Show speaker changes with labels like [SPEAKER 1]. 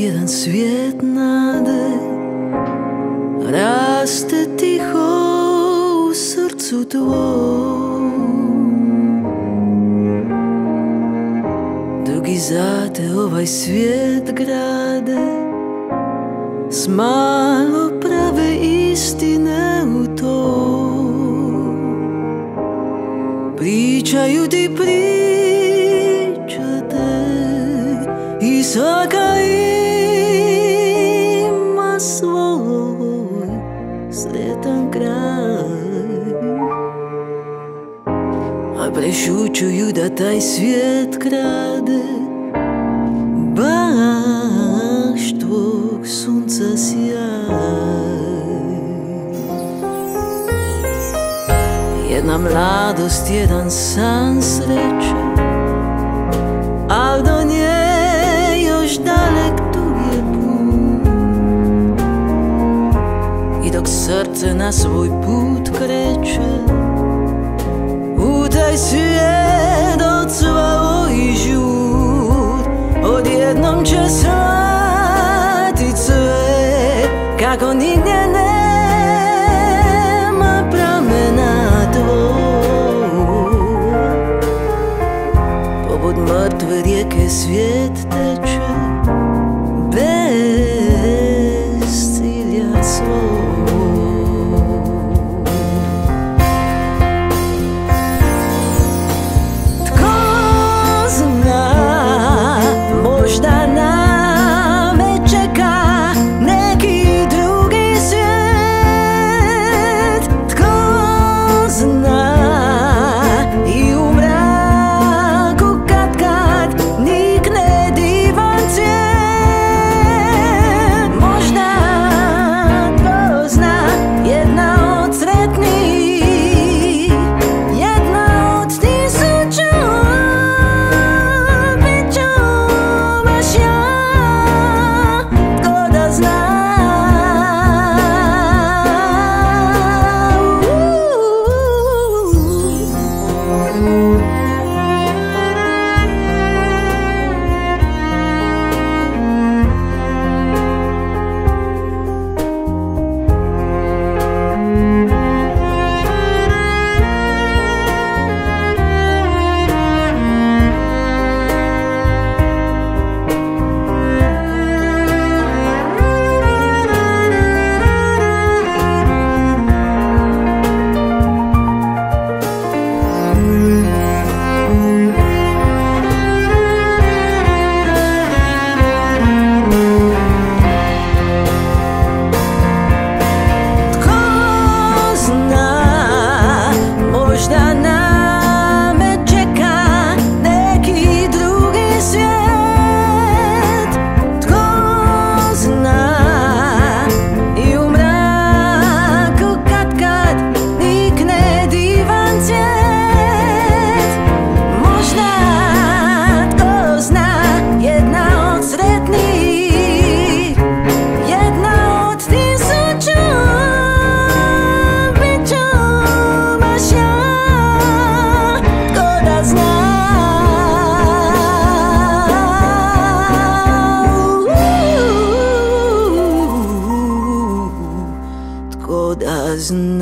[SPEAKER 1] jedan svijet nade, raste tiho u srcu tvojom. Drugi zate ovaj svijet grade, s malo prave istine u to. Pričaju ti pričate i svaka ima svoj sretan kraj, a prešućuju da taj svijet krade baš tvog sunca sjaj. Jedna mladost, jedan san sreće, al do nje još dalek tu je put. I dok srce na svoj put kreće, u taj svijet odsvao i žut, odjednom će shvatit sve, kako nigdje nema pramena tvoj. Poput mrtve rijeke svijet teče, bez cilja svoj. Tko da zna.